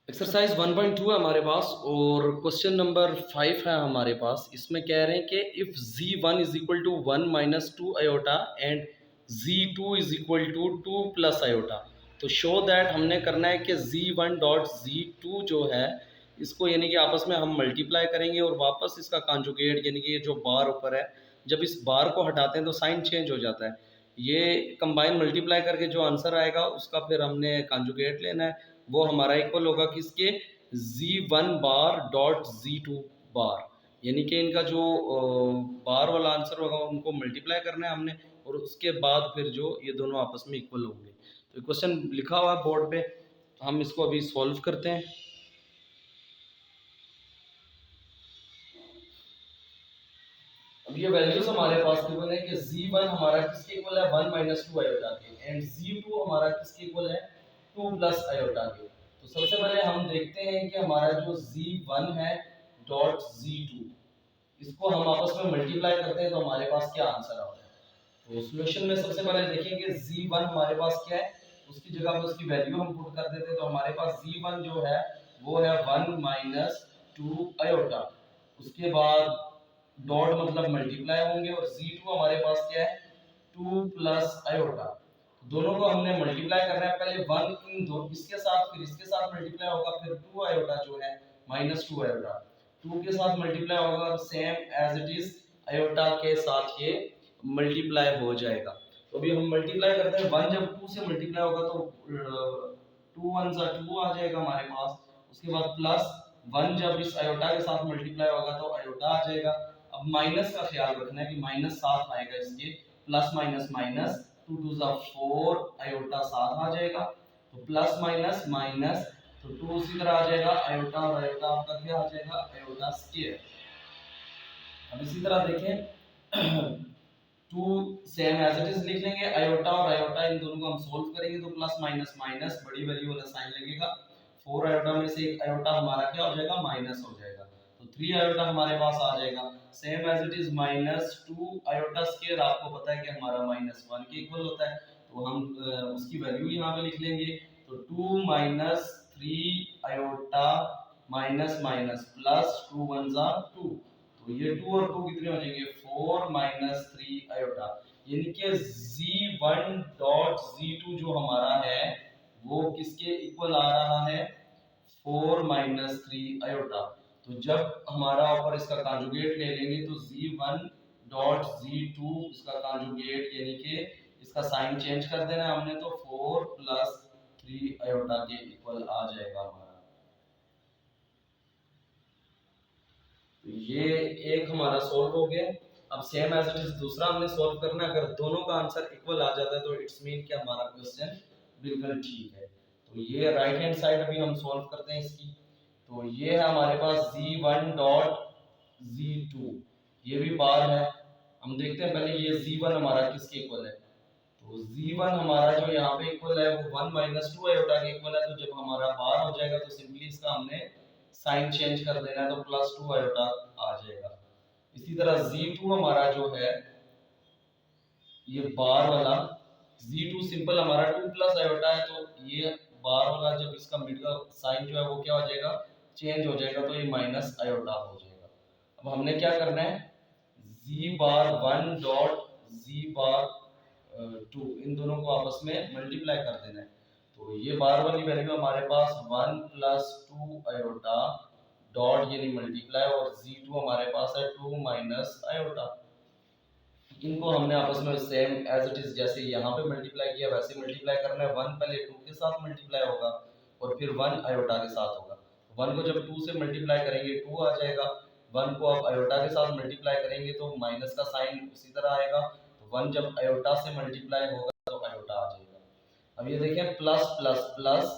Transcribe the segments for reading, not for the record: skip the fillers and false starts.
Exercise 1.2 है हमारे पास और क्वेश्चन नंबर 5 है हमारे पास। इसमें कह रहे हैं कि if z1 is equal to 1 minus 2 iota and z2 is equal to 2 plus iota, तो शो दैट हमने करना है कि z1 डॉट z2 जो है इसको यानी कि आपस में हम मल्टीप्लाई करेंगे और वापस इसका कॉन्जुगेट यानी कि ये जो बार ऊपर है, जब इस बार को हटाते हैं तो साइन चेंज हो जाता है। ये कंबाइन मल्टीप्लाई करके जो आंसर आएगा उसका फिर हमने कॉन्जुगेट लेना है। वो हमारा इक्वल होगा किसके, z1 बार डॉट z2 बार, यानी कि इनका जो बार वाला आंसर होगा उनको मल्टीप्लाई करना है हमने और उसके बाद फिर जो ये दोनों आपस में इक्वल होंगे। तो क्वेश्चन लिखा हुआ है बोर्ड पे, हम इसको अभी सॉल्व करते हैं। अब ये वैल्यूज हमारे पास गिवन है कि z1 हमारा किसके इक्वल है 1 माइनस 2 आयोटा के एंड z2 हमारा किसके इक्वल है 2 प्लस आयोटा के। तो सबसे पहले हम देखते हैं कि हमारा जो z1 है डॉट z2 इसको हम आपस में मल्टीप्लाई करते हैं तो हमारे पास क्या आंसर आता है। तो सॉल्यूशन में सबसे पहले देखेंगे z1 हमारे पास क्या है, उसकी जगह पे उसकी वैल्यू हम पुट कर देते हैं। तो हमारे पास z1 जो है वो है 1 माइनस 2 आयोटा, उसके बाद डॉट मतलब मल्टीप्लाई होंगे और z2 हमारे पास क्या है 2 प्लस आयोटा। दोनों को हमने मल्टीप्लाई करना है, पहले 1 इन दो इसके साथ फिर इसके साथ मल्टीप्लाई होगा, फिर 2 आयोटा जो है माइनस 2 आयोटा 2 के साथ मल्टीप्लाई होगा और same as it is iota के साथ ये मल्टीप्लाई हो जाएगा। तो अभी हम मल्टीप्लाई करते हैं, 1 जब 2 से मल्टीप्लाई होगा तो 2 1 जा 2 आ जाएगा हमारे पास। उसके बाद प्लस 1 जब इस आयोटा के साथ मल्टीप्लाई होगा तो आयोटा आ जाएगा। अब माइनस का ख्याल रखना है कि माइनस साथ आएगा इसके, प्लस माइनस माइनस 2 2 जा 4 आयोटा साथ आ जाएगा। तो प्लस माइनस माइनस तो 2 उसी तरह आ जाएगा आयोटा और आयोटा आपका क्या आ जाएगा आयोटा स्क्वायर। अब इसी तरह देखें 2 सेम एज इट इज लिख लेंगे, आयोटा और आयोटा इन दोनों को हम सोल्व करेंगे तो प्लस माइनस माइनस बड़ी वैल्यू वाला साइन लगेगा। 4 आयोटा में से एक आयोटा हमारा क्या हो जाएगा माइनस हो जाएगा, तो 3 आयोटा हमारे पास आ जाएगा। Same as it is minus 2 iota square आपको पता है कि हमारा माइनस 1 के इक्वल होता है, तो हम उसकी वैल्यू यहाँ पे लिख लेंगे। तो 2 minus 3 iota minus minus plus 2 1 जा 2, तो ये 2 और 2 कितने हो जाएंगे 4 माइनस 3 आयोटा, यानी कि z1 डॉट z2 जो हमारा है वो किसके इक्वल आ रहा है 4 माइनस 3 आयोटा। तो जब हमारा ऊपर इसका कॉन्जुगेट ले लेंगे तो z1 डॉट z2 इसका कॉन्जुगेट यानी कि इसका साइन चेंज कर देना है हमने, तो 4 प्लस 3 आयोटा के इक्वल आ जाएगा हमारा। तो ये एक हमारा सॉल्व हो गया। अब सेम एज इट इज दूसरा हमने सॉल्व करना है, अगर दोनों का आंसर इक्वल आ जाता है तो इट्स मीन कि हमारा क्वेश्चन बिल्कुल ठीक है। तो ये राइट हैंड साइड अभी हम सॉल्व करते हैं इसकी। तो ये है हमारे पास z1 डॉट z2, ये भी बार है। हम देखते हैं पहले ये z1 हमारा किसके इक्वल है, तो z1 हमारा जो यहाँ पे इक्वल है वो 1 माइनस 2 आयोटा के इक्वल है। तो जब हमारा बार हो जाएगा तो सिंपली इसका हमने साइन चेंज कर देना है, तो प्लस 2 आयोटा आ जाएगा। इसी तरह z2 हमारा जो है ये बार वाला z2 सिंपल हमारा 2 प्लस आयोटा है, तो ये बार वाला जब इसका मिड का साइन जो है वो क्या हो जाएगा चेंज हो जाएगा, तो ये माइनस आयोटा हो जाएगा। अब हमने क्या करना है z bar 1 dot z bar 2 इन दोनों को आपस में मल्टीप्लाई कर देना है। तो ये बार वाली वैल्यू हमारे पास 1 प्लस 2 आयोटा डॉट यानी मल्टीप्लाई और z2 हमारे पास है 2 माइनस आयोटा। इनको हमने आपस में सेम एज इट इज जैसे यहाँ पे मल्टीप्लाई किया वैसे मल्टीप्लाई करना है। 1 पहले 2 के साथ मल्टीप्लाई होगा और फिर 1 आयोटा के साथ होगा। 1 को जब 2 से मल्टीप्लाई करेंगे 2 आ जाएगा, 1 को आप आयोटा के साथ मल्टीप्लाई करेंगे तो माइनस का साइन उसी तरह आएगा। तो 1 जब आयोटा से मल्टीप्लाई होगा तो आयोटा आ जाएगा। अब ये देखें प्लस प्लस प्लस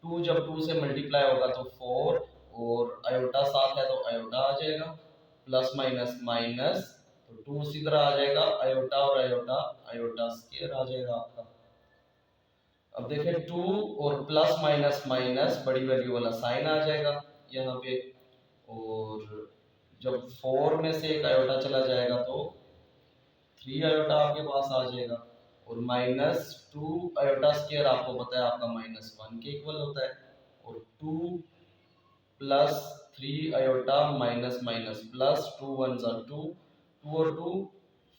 2 जब 2 से मल्टीप्लाई होगा तो 4 और आयोटा साथ है तो आयोटा आ जाएगा, प्लस माइनस माइनस तो 2 उसी तरह आ जाएगा, आयोटा और आयोटा आयोटा स्क्वायर आ जाएगा आपका। अब देखें 2 और प्लस माइनस माइनस बड़ी वैल्यू वाला साइन आ जाएगा यहाँ पे, और जब 4 में से एक आयोटा चला जाएगा तो 3 आयोटा आपके पास आ जाएगा, और माइनस 2 आयोटा स्क्वायर आपको पता है आपका माइनस 1 के इक्वल होता है, और 2 plus 3 iota minus minus plus 2 1 ज़ा 2, 2 और 2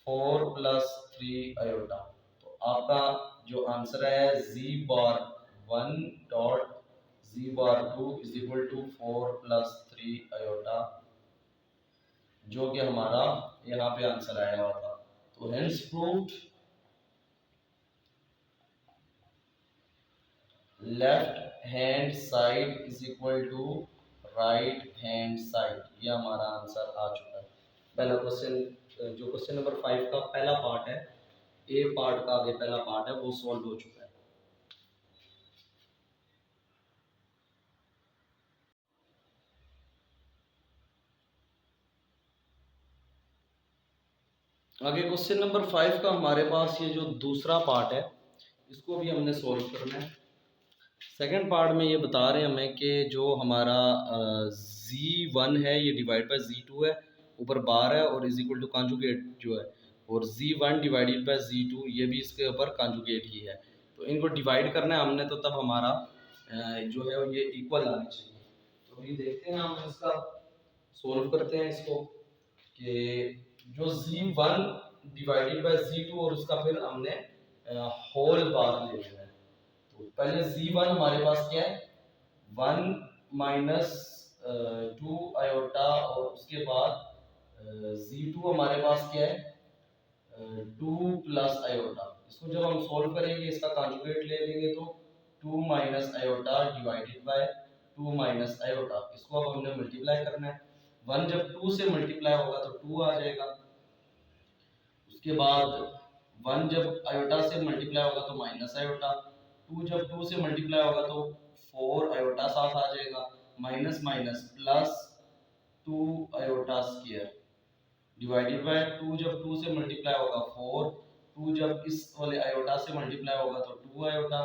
4 प्लस 3 आयोटा। तो आपका जो आंसर है z bar 1 dot z bar 2 is equal to 4 plus 3 iota, जो कि हमारा यहाँ पे आंसर आया हुआ था। तो hence proved left hand side is equal to right hand side, ये हमारा आंसर आ चुका है। पहला क्वेश्चन जो क्वेश्चन नंबर 5 का पहला पार्ट है, ए पार्ट का आगे पहला पार्ट है, वो सॉल्व हो चुका है। आगे क्वेश्चन नंबर 5 का हमारे पास ये जो दूसरा पार्ट है, इसको भी हमने सॉल्व करना है। सेकंड पार्ट में ये बता रहे हैं हमें कि जो हमारा z1 है ये डिवाइड बाय z2 है, ऊपर बार है और इज इक्वल टू कॉन्जुगेट जो है, और z1 डिवाइडेड बाय z2 ये भी इसके ऊपर कॉन्जुगेट ही है। तो इनको डिवाइड करना है हमने, तो तब हमारा जो है ये इक्वल आनी चाहिए। तो ये देखते हैं हम इसका सोल्व करते हैं इसको, कि जो z1 डिवाइडेड बाय z2 और उसका फिर हमने होल बार ले लेना है। तो पहले z1 हमारे पास क्या है, 1 माइनस 2 आयोटा, और उसके बाद z2 हमारे पास क्या है, 2 प्लस आयोटा। इसको जब हम सोल्व करेंगे इसका कॉन्जुगेट ले लेंगे तो 2 minus iota divided by 2 minus iota. इसको अब हमने मल्टीप्लाई करना है। 1 जब 2 से मल्टीप्लाई होगा तो 2 आ जाएगा। उसके बाद 1 जब आयोटा से मल्टीप्लाई होगा तो माइनस आयोटा, 2 जब 2 से मल्टीप्लाई होगा तो 4 आयोटा साथ आ जाएगा, minus minus plus 2 iota square divided by 2 जब 2 से मल्टीप्लाई होगा 4, 2 जब इस वाले आयोटा से मल्टीप्लाई होगा तो 2 आयोटा।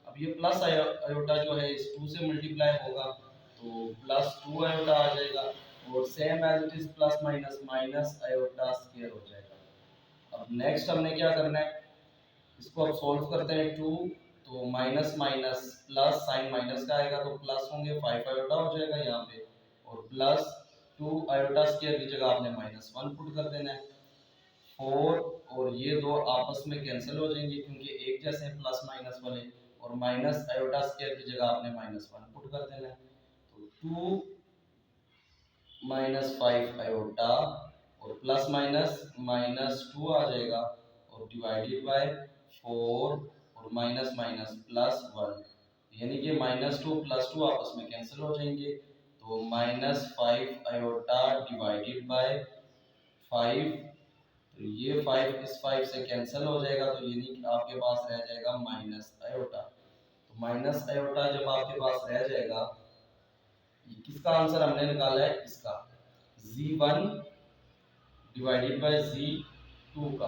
अब ये प्लस आयोटा जो है इस 2 से मल्टीप्लाई होगा तो प्लस 2 आयोटा आ जाएगा, और same as it is plus minus minus iota square हो जाएगा। अब नेक्स्ट हमने क्या करना है, इसको अब सॉल्व करते हैं। 2 तो minus minus plus, sign minus का आएगा तो प्लस होंगे, 5 आयोटा हो जाएगा यहाँ पे, और प्लस 2 आयोटा स्क्वायर की जगह आपने माइनस 1 पुट कर देना है। 4 और ये दो आपस में कैंसिल हो जाएंगे क्योंकि एक जैसे हैं प्लस माइनस वाले, और माइनस आयोटा स्क्वायर की जगह आपने माइनस 1 पुट कर देना है। तो 2 माइनस 5 आयोटा और प्लस माइनस माइनस 2 आ जाएगा, और डिवाइडेड बाय 4 और माइनस माइनस प्लस 1, यानी कि माइनस 2 प्लस 2 आपस में कैंसिल हो जाएंगे। तो माइनस 5 आयोटा डिवाइडेड बाय 5, तो ये 5 इस 5 से कैंसिल हो जाएगा, तो यानी कि आपके पास रह जाएगा माइनस आयोटा। तो माइनस आयोटा जब आपके पास रह जाएगा, किसका आंसर हमने निकाला है, इसका z1 डिवाइडेड बाय z2 का।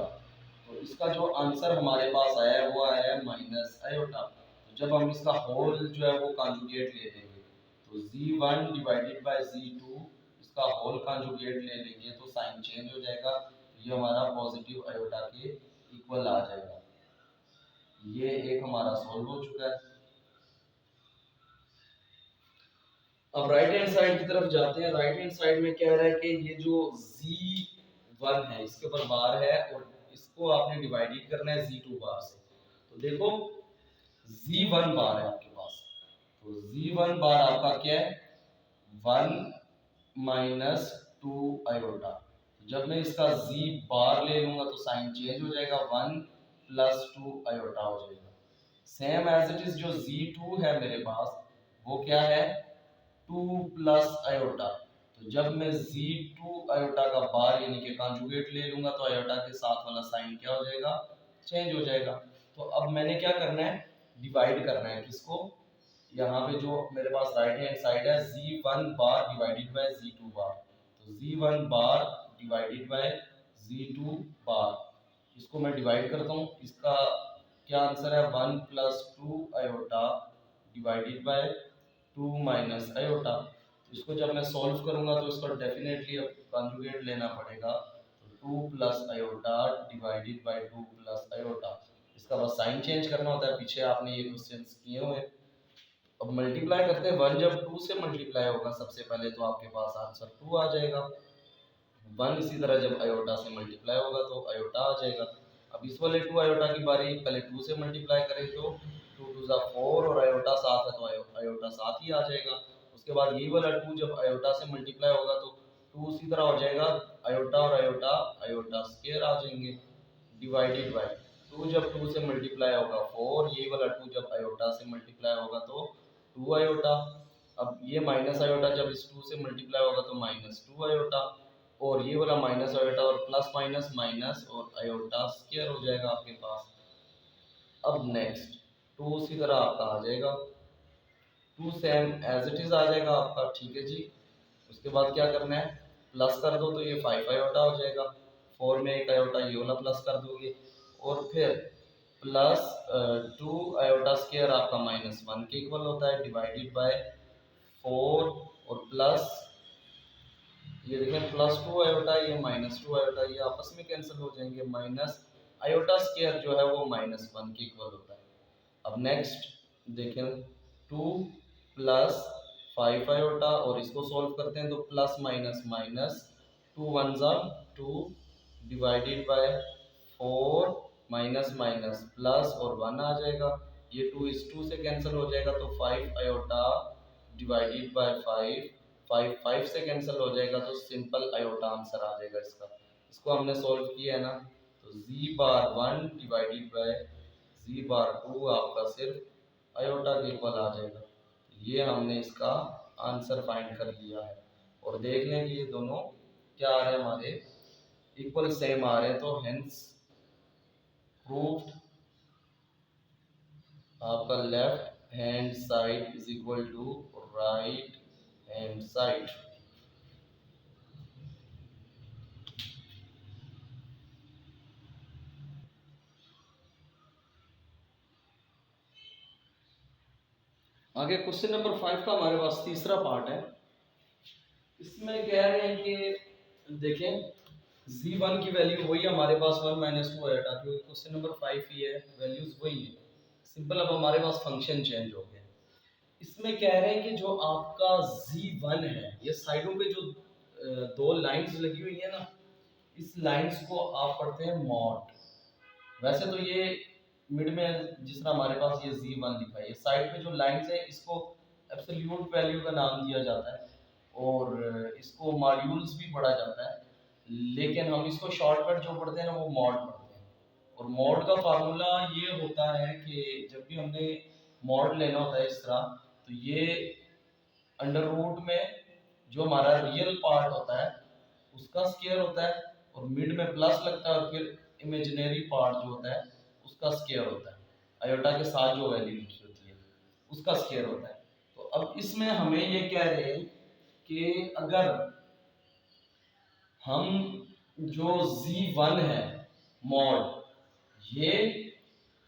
तो इसका जो आंसर हमारे पास आया है वो आया है माइनस आयोटा। तो जब हम इसका होल जो है वो कॉन्जुगेट ले लेंगे, तो z1 डिवाइडेड बाय z2 इसका होल कॉन्जुगेट ले लेंगे तो साइन चेंज हो जाएगा, ये हमारा पॉजिटिव आयोटा के इक्वल आ जाएगा। ये एक हमारा सॉल्व हो चुका है। अब राइट हैंड साइड की तरफ जाते हैं। राइट हैंड साइड में क्या रहा है कि ये जो z1 है इसके ऊपर बार है और इसको आपने डिवाइडेड करना है z2 बार से। तो देखो z1 बार है आपके पास, तो z1 बार आपका क्या है, 1 माइनस 2 आयोटा। जब मैं इसका z बार ले लूंगा तो साइन चेंज हो जाएगा, 1 प्लस 2 आयोटा हो जाएगा। सेम एज इट इज जो z2 है मेरे पास वो क्या है, 2 प्लस आयोटा। तो जब मैं z2 आयोटा का बार यानी कि कॉन्जुगेट ले लूंगा तो आयोटा के साथ वाला साइन क्या हो जाएगा, चेंज हो जाएगा। तो अब मैंने क्या करना है, डिवाइड करना है किसको, यहाँ पे जो मेरे पास राइट हैंड साइड है z1 bar divided by z2 बार। तो z1 bar divided by z2 बार, इसको मैं डिवाइड करता हूँ। इसका क्या आंसर है, 1 plus 2 iota divided by 2 minus iota. इसको जब मैं सॉल्व करूंगा तो इसको डेफिनेटली अब कॉन्जुगेट लेना पड़ेगा। तो 2 plus iota divided by 2 plus iota, इसका बस साइन चेंज करना होता है, पीछे आपने ये क्वेश्चंस किए हुए हैं। अब मल्टीप्लाई करते हैं, 1 जब 2 से मल्टीप्लाई होगा सबसे पहले तो आपके पास आंसर 2 आ जाएगा। 1 इसी तरह जब आयोटा से मल्टीप्लाई होगा तो आयोटा आ जाएगा। अब इस वाले 2 आयोटा की बारी, पहले 2 से मल्टीप्लाई करें तो 2 2 4 और आयोटा 7 है तो आयोटा 7 ही आ जाएगा। उसके बाद यही वाला 2 जब आयोटा से मल्टीप्लाई होगा तो 2 उसी तरह हो जाएगा, आयोटा और आयोटा आयोटा स्क्वायर आ जाएंगे, डिवाइडेड बाय 2 जब 2 से मल्टीप्लाई होगा 4, ये वाला 2 जब आयोटा से मल्टीप्लाई होगा तो 2 आयोटा। अब ये माइनस आयोटा जब इस 2 से मल्टीप्लाई होगा तो माइनस 2 आयोटा, और ये वाला माइनस आयोटा और प्लस माइनस माइनस और आयोटा स्क्वायर हो जाएगा आपके पास। अब नेक्स्ट 2 उसी तरह आपका आ जाएगा, 2 सेम एज इट इज आ जाएगा आपका, ठीक है जी। उसके बाद क्या करना है, प्लस कर दो तो ये 5 आयोटा हो जाएगा, 4 में एक आयोटा ये वाला प्लस कर दोगे, और फिर प्लस 2 आयोटा स्क्वायर आपका माइनस 1 के इक्वल होता है, डिवाइडेड बाय 4 और प्लस ये देखें प्लस 2 आयोटा, ये माइनस 2 आयोटा, ये आपस में कैंसिल हो जाएंगे, माइनस आयोटा स्क्वायर जो है वो माइनस 1 के इक्वल होता है। अब नेक्स्ट देखें 2 प्लस 5 आयोटा, और इसको सॉल्व करते हैं तो प्लस माइनस माइनस 2 1 जा 2 divided by 4 minus minus plus और 1 आ जाएगा, ये 2 इस 2 से कैंसिल हो जाएगा तो 5 आयोटा डिवाइडेड बाय 5 5 से कैंसिल हो जाएगा तो सिंपल आयोटा आंसर आ जाएगा इसका। इसको हमने सॉल्व किया है ना, तो z bar 1 divided by z bar 2 आपका सिर्फ आयोटा के इक्वल आ जाएगा। ये हमने इसका आंसर फाइंड कर लिया है, और देख लें कि ये दोनों क्या आ रहे हैं हमारे, इक्वल सेम आ रहे हैं, तो हेंस प्रूव्ड आपका left hand side is equal to right hand side. आगे क्वेश्चन नंबर 5 का हमारे पास तीसरा पार्ट है। इसमें कह रहे हैं कि देखें z1 की वैल्यू वही हमारे पास 1 माइनस 2 आयोटा, क्योंकि क्वेश्चन नंबर 5 ही है, वैल्यूज वही है, सिंपल। अब हमारे पास फंक्शन चेंज हो गया। इसमें कह रहे हैं कि जो आपका z1 है, ये साइडों पे जो दो लाइंस लगी हुई है ना, इस लाइंस को आप पढ़ते हैं मॉड। वैसे तो ये मिड में जिस तरह हमारे पास ये z1 लिखा है, ये साइड पे जो लाइंस है इसको एब्सोल्यूट वैल्यू का नाम दिया जाता है, और इसको मॉड्यूल्स भी पढ़ा जाता है, लेकिन हम इसको शॉर्टकट जो पढ़ते हैं ना वो मॉड पढ़ते हैं। और मॉड का फार्मूला ये होता है कि जब भी हमने मॉड लेना होता है इस तरह, तो ये अंडर रूट में जो हमारा रियल पार्ट होता है उसका स्क्वायर होता है, और मिड में प्लस लगता है, और फिर इमेजिनरी पार्ट जो होता है उसका स्क्वायर होता है, आयोटा के साथ जो वैल्यू लिखी होती है उसका स्क्वायर होता है। तो अब इसमें हमें ये कह रहे हैं कि अगर हम जो z1 है मॉड ये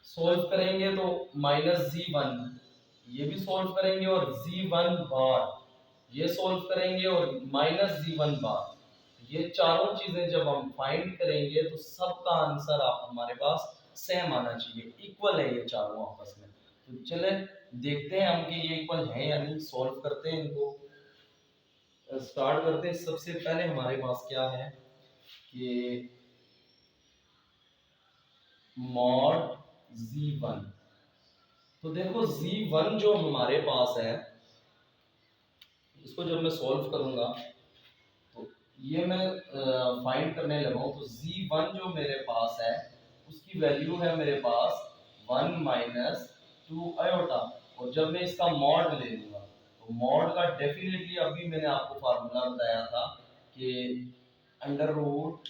सोल्व करेंगे तो माइनस z1 ये भी सोल्व करेंगे, और z1 बार ये सोल्व करेंगे, और माइनस z1 बार, ये चारों चीजें जब हम फाइंड करेंगे तो सबका आंसर आप हमारे पास सेम आना चाहिए, इक्वल है ये चारों आपस में। तो चले देखते हैं हम कि ये इक्वल है या नहीं, सॉल्व करते हैं इनको, स्टार्ट करते हैं। सबसे पहले हमारे पास क्या है कि मॉड z1, तो देखो z1 जो हमारे पास है इसको जब मैं सॉल्व करूंगा तो ये मैं फाइंड करने लगा हूं, तो z1 जो मेरे पास है उसकी वैल्यू है मेरे पास 1 माइनस 2 आयोटा, और जब मैं इसका मॉड ले लूंगा तो मॉड का डेफिनेटली अभी मैंने आपको फार्मूला बताया था कि अंडर रूट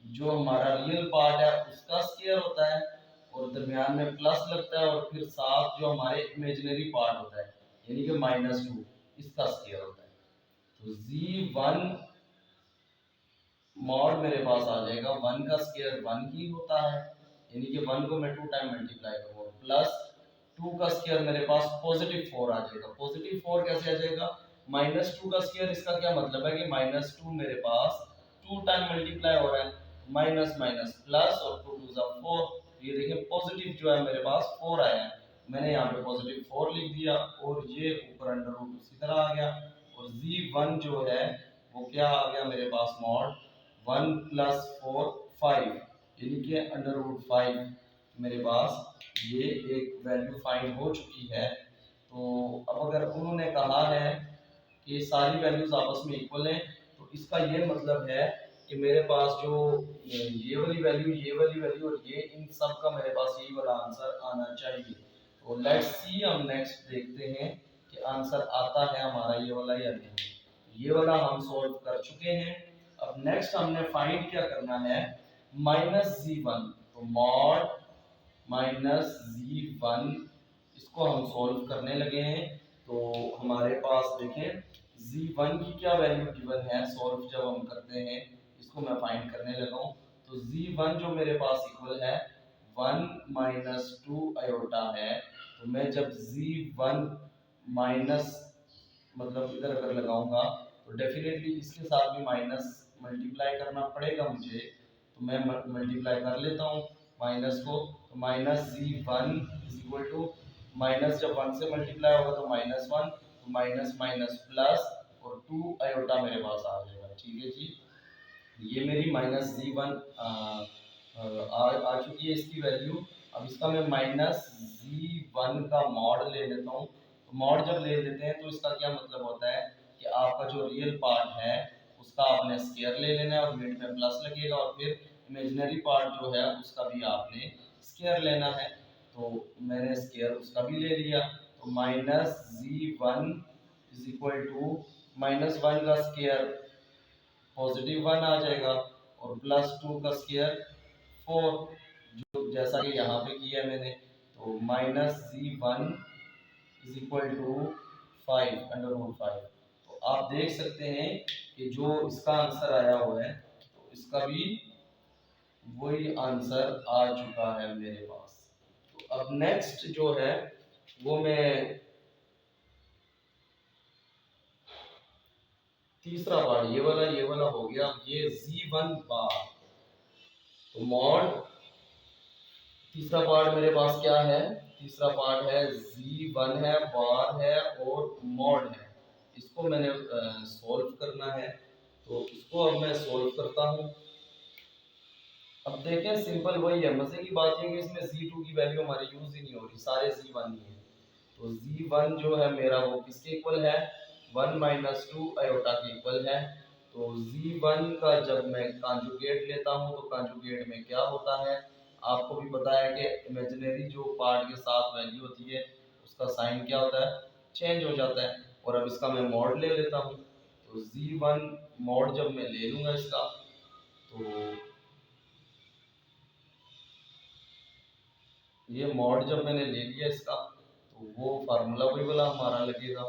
जो हमारा रियल पार्ट है उसका स्क्वायर होता है, और दरमियान में प्लस लगता है, और फिर साथ जो हमारे इमेजिनरी पार्ट होता है यानी कि माइनस 2 इसका स्क्वायर होता है। तो z1 मॉड मेरे पास आ जाएगा 1 का स्क्वायर 1 ही होता है, यानी कि 1 को मैं 2 टाइम मल्टीप्लाई करूंगा, प्लस 2 का स्क्वायर मेरे पास पॉजिटिव 4 आ जाएगा। पॉजिटिव 4 कैसे आ जाएगा, माइनस 2 का स्क्वायर, इसका क्या मतलब है कि माइनस 2 मेरे पास 2 टाइम मल्टीप्लाई हो रहा है, माइनस माइनस प्लस और 2 2 4, ये देखिए पॉजिटिव जो है मेरे पास 4 आया है, मैंने यहाँ पे पॉजिटिव 4 लिख दिया और ये ऊपर अंडर रूट उसी तरह आ गया। और z1 जो है वो क्या आ गया मेरे पास, मॉड 1 प्लस 4 5, यानी कि अंडर रूट 5 मेरे पास ये एक वैल्यू फाइंड हो चुकी है। तो अब अगर उन्होंने कहा है कि सारी वैल्यूज आपस में इक्वल हैं, तो इसका ये मतलब है कि मेरे पास जो ये वाली वैल्यू, ये वाली वैल्यू और ये, इन सब का मेरे पास यही वाला आंसर आना चाहिए। तो लेट्स सी, हम नेक्स्ट देखते हैं कि आंसर आता है हमारा ये वाला या नहीं। ये वाला हम सॉल्व कर चुके हैं। अब नेक्स्ट हमने फाइंड क्या करना है, -z1। तो मॉड -z1, इसको हम सॉल्व करने लगे हैं। तो हमारे पास देखें z1 की क्या वैल्यू गिवन है, सॉल्व जब हम करते हैं, इसको मैं फाइंड करने लगा हूं। तो z1 जो मेरे पास इक्वल है 1 - 2 आयोटा है। तो मैं जब z1 माइनस, मतलब इधर अगर लगाऊंगा तो डेफिनेटली इसके साथ भी माइनस मल्टीप्लाई करना पड़ेगा मुझे। तो मैं मल्टीप्लाई कर लेता हूँ माइनस को। तो -z1 is equal to, minus जब 1 से मल्टीप्लाई होगा तो -1, तो माइनस माइनस प्लस और 2 आयोटा मेरे पास आ जाएगा। ठीक है जी, ये मेरी -z1 आ चुकी है इसकी वैल्यू। अब इसका मैं -z1 का मॉड ले लेता हूँ। तो मॉड जब ले लेते हैं तो इसका क्या मतलब होता है कि आपका जो रियल पार्ट है उसका आपने स्क्वायर ले लेना है और मिड में प्लस लगेगा, और फिर इमेजिनरी पार्ट जो है उसका भी आपने स्क्वायर लेना है। तो मैंने स्क्वायर उसका भी ले लिया। तो -z1 इज इक्वल टू -1 का स्क्वायर +1 आ जाएगा और +2 का स्क्वायर 4, जो जैसा कि यहाँ पे किया मैंने। तो -z1 is equal to 5 under root 5। तो आप देख सकते हैं कि जो इसका आंसर आया हुआ है तो इसका भी वही आंसर आ चुका है मेरे पास। तो अब नेक्स्ट जो है वो मैं तीसरा पार्ट, ये वाला हो गया। ये z1 बार, तो मॉड, तीसरा पार्ट मेरे पास क्या है, तीसरा पार्ट है z1 है, बार है और मॉड है। इसको मैंने सॉल्व करना है। तो इसको अब मैं सॉल्व करता हूँ। अब देखें सिंपल वही है, मजे की बात ये है कि इसमें z2 की वैल्यू हमारी यूज ही नहीं हो रही, सारे z1 ही है। तो z1 जो है मेरा वो किसके इक्वल है, 1 - 2 आयोटा के इक्वल है। तो z1 का जब मैं कॉन्जुगेट लेता हूँ तो कॉन्जुगेट में क्या होता है, आपको भी पता है कि इमेजिनरी जो पार्ट के साथ वैल्यू होती है उसका साइन क्या होता है, चेंज हो जाता है। और अब इसका मैं मॉड ले लेता हूँ। तो z1 मॉड जब मैं ले लूँगा इसका, तो ये मॉड जब मैंने ले लिया इसका, तो वो फार्मूला वही वाला हमारा लगेगा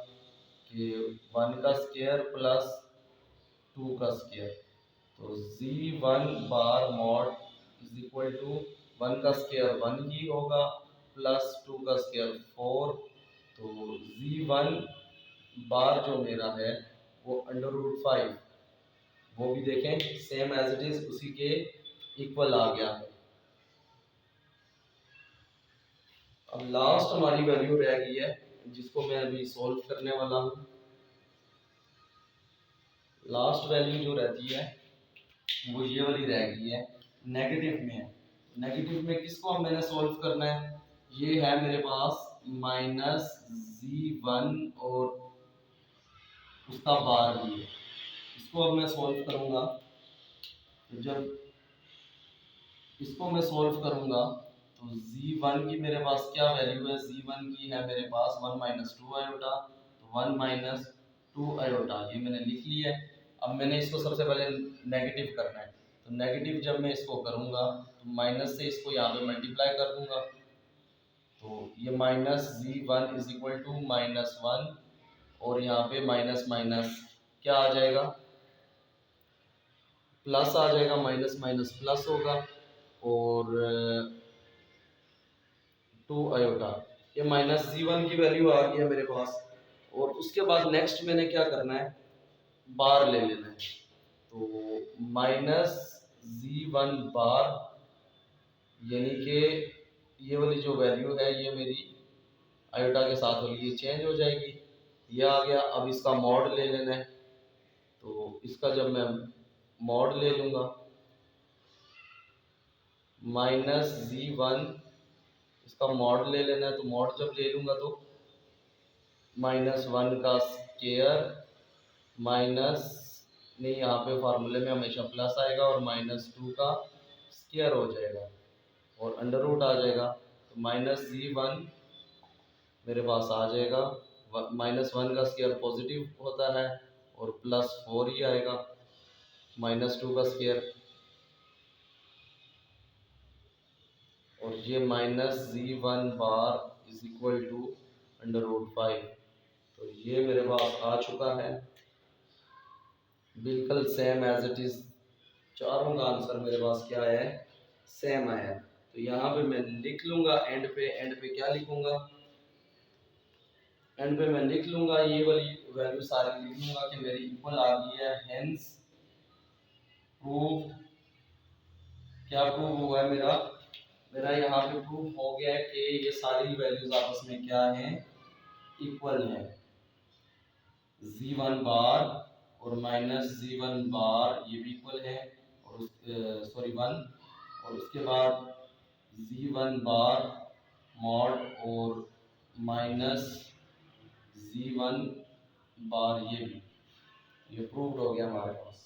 कि 1 का स्क्वायर प्लस 2 का स्क्वायर। तो z1 bar mod is equal to 1 का स्क्वायर 1 ही होगा प्लस 2 का स्क्वायर 4। तो z1 बार जो मेरा है वो अंडर रूट 5, वो भी देखें सेम एज इट इज उसी के इक्वल आ गया है। अब लास्ट हमारी वैल्यू रह गई है जिसको मैं अभी सॉल्व करने वाला हूँ। लास्ट वैल्यू जो रहती है वो ये वाली रह गई है, नेगेटिव में है। नेगेटिव में किसको हम मैंने सॉल्व करना है, ये है मेरे पास -z1 और उसका बार भी है। इसको अब मैं सॉल्व करूंगा। तो जब इसको मैं सॉल्व करूंगा तो z1 की मेरे पास क्या वैल्यू है, z1 की है मेरे पास 1 - 2 आयोटा। तो 1 - 2 आयोटा ये मैंने लिख लिया है। अब मैंने इसको सबसे पहले नेगेटिव करना है। तो नेगेटिव जब मैं इसको करूंगा तो माइनस से इसको यहाँ पे मल्टीप्लाई कर दूंगा। तो ये -z1 इज इक्वल टू -1, और यहाँ पे माइनस माइनस क्या आ जाएगा, प्लस आ जाएगा, माइनस माइनस प्लस होगा। और 2 आयोटा, ये -z1 की वैल्यू आ गई है मेरे पास। और उसके बाद नेक्स्ट मैंने क्या करना है, बार ले लेना है। तो -z1 बार, यानी कि ये वाली जो वैल्यू है ये मेरी आयोटा के साथ होगी ये चेंज हो जाएगी, ये आ गया। अब इसका मॉड ले लेना है, तो इसका जब मैं मॉड ले लूँगा -z1, इसका मॉड ले लेना है, तो मॉड जब ले लूँगा तो -1 का स्केयर माइनस, नहीं यहाँ पे फार्मूले में हमेशा प्लस आएगा, और -2 का स्केयर हो जाएगा और अंडर रूट आ जाएगा, तो -z1 मेरे पास आ जाएगा। -1 का स्केयर पॉजिटिव होता है और +4 ही आएगा, -2 का स्केयर, और ये -z1 bar is equal to √5। तो ये मेरे पास आ चुका है बिल्कुल सेम एज इट इज। चारों का आंसर मेरे पास क्या है, सेम है। तो यहाँ पे मैं लिख लूंगा एंड पे क्या लिखूंगा, एंड पे मैं लिख लूंगा ये वाली वैल्यू सारी लिख लूंगा कि मेरी इक्वल आ गई है। हेंस प्रूव, क्या प्रूव हुआ है मेरा, मेरा यहाँ पे प्रूव हो गया है कि ये सारी वैल्यूज आपस में क्या हैं, इक्वल है। z1 बार और -z1 बार ये भी इक्वल है, और सॉरी 1, और उसके बाद z1 बार मॉड और -z1 बार ये भी, ये प्रूव्ड हो गया हमारे पास।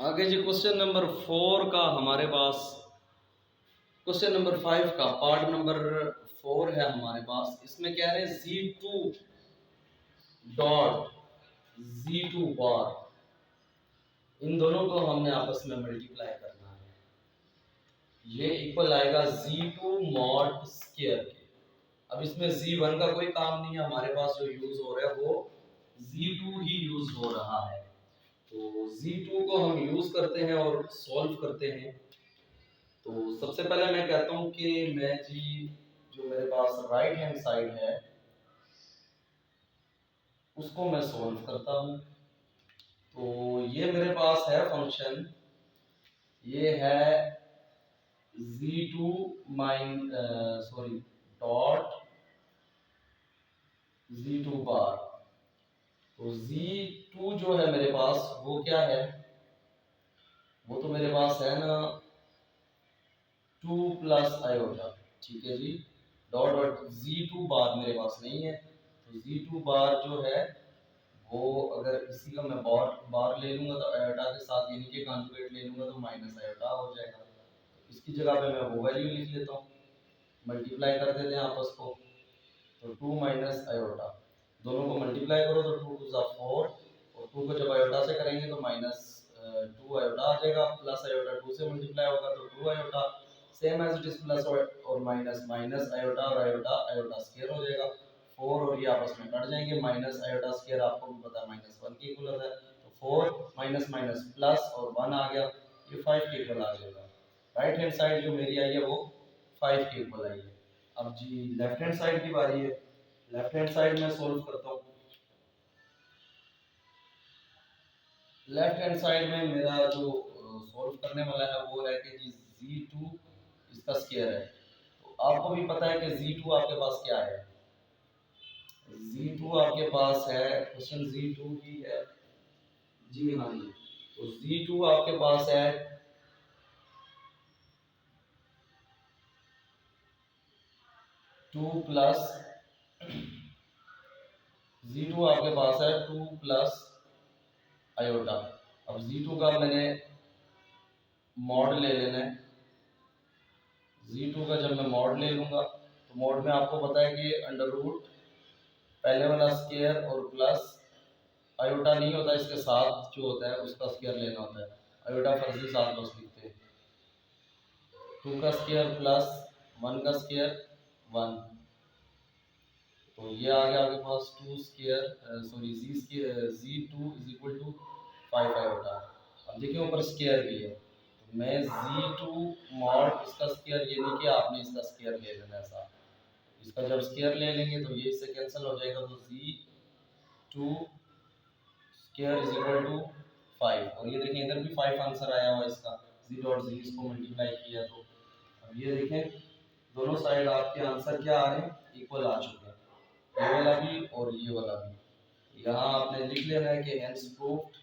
आगे जी क्वेश्चन नंबर 4 का हमारे पास, क्वेश्चन नंबर 5 का पार्ट नंबर 4 है हमारे पास। इसमें कह रहे हैं z2 डॉट z2 बार, इन दोनों को हमने आपस में मल्टीप्लाई करना है। ये इक्वल आएगा z2 मॉड स्क्वायर के। अब इसमें z1 का कोई काम नहीं है, हमारे पास जो यूज हो रहा है वो z2 ही यूज हो रहा है। तो z2 को हम यूज करते हैं और सॉल्व करते हैं। तो सबसे पहले मैं कहता हूं कि मैं जी जो मेरे पास राइट हैंड साइड है उसको मैं सॉल्व करता हूं। तो ये मेरे पास है फंक्शन, ये है z2 डॉट z2 बार। तो z2 जो है मेरे पास वो क्या है, वो तो मेरे पास है ना 2 प्लस आयोटा, ठीक है जी। डॉट डॉट z2 बार मेरे पास नहीं है, तो z2 बार जो है वो अगर इसी का मैं बार बार ले लूंगा तो आयोटा के साथ यानी कि कॉन्जुगेट ले लूंगा तो माइनस आयोटा हो जाएगा। तो इसकी जगह पे मैं वो वैल्यू लिख लेता हूँ, मल्टीप्लाई कर देते हैं आपस को, तो 2 माइनस आयोटा, दोनों को मल्टीप्लाई करो तो 2 टू 4, और 2 को जब आयोटा से करेंगे तो -2 आयोटा आ जाएगा, प्लस आयोटा 2 से मल्टीप्लाई होगा तो 2 iota, same as it is plus और माइनस, माइनस आयोटा और आयोटा, आयोटा स्क्वायर हो जाएगा। 4 और ये आपस में कट जाएंगे, माइनस आयोटा स्क्वायर आपको भी पता है -1 के इक्वल होता है, तो 4 माइनस माइनस प्लस और 1 आ गया, ये 5 के इक्वल आ जाएगा। राइट हैंड साइड जो मेरी आई है वो 5 के इक्वल आई है। अब जी लेफ्ट हैंड साइड की बारी है, लेफ्ट हैंड साइड में सोल्व करता हूँ। लेफ्ट हैंड साइड में मेरा जो सोल्व करने वाला है वो है कि z2 इसका स्क्वायर है। तो आपको भी पता है कि z2 आपके पास क्या है, z2 आपके पास है, क्वेश्चन z2 ही है जी, हाँ जी। तो z2 आपके पास है 2 प्लस, z2 आपके पास है 2 प्लस आयोटा। अब z2 का मैंने मॉड ले लेना है, z2 का जब मैं मॉड ले लूंगा तो मॉड में आपको पता है कि अंडर रूट पहले वाला स्क्वायर और प्लस आयोटा नहीं होता, इसके साथ जो होता है उसका स्क्वायर लेना होता है, आयोटा फर्जी साथ बस लिखते हैं। 2 का स्क्वायर प्लस 1 का स्क्वायर 1, तो ये आ गया आपके पास 2 square sorry z2 is equal to 5 iota. अब देखिए ऊपर स्क्वायर भी है, तो मैं z2 मॉड इसका स्क्वायर, ये नहीं कि आपने इसका स्क्वायर ले लेना है साथ, इसका जब स्क्वायर ले लेंगे तो ये इससे कैंसिल हो जाएगा, तो Z2 square is equal to 5। और ये देखें इधर भी 5 आंसर आया हुआ है इसका, Z और Z इसको मल्टीप्लाई किया तो अब ये देखें दोनों साइड आपके आंसर क्या आ रहे हैं, इक्वल आ चुके हैं, ये वाला भी और ये वाला भी। यहाँ आपने लिख लेना है कि हेंस प्रूव्ड,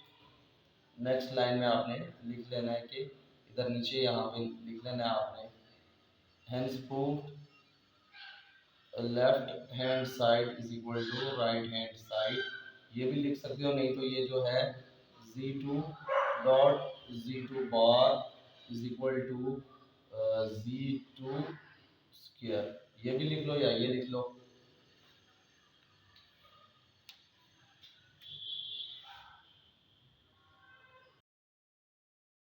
नेक्स्ट लाइन में आपने लिख लेना है कि इधर नीचे यहाँ पे लिख लेना है आपने hence proved left hand side is equal to right hand side, ये भी लिख सकते हो, नहीं तो ये जो है Z2 dot Z2 bar is equal to Z2 square, ये भी लिख लो या ये लिख लो,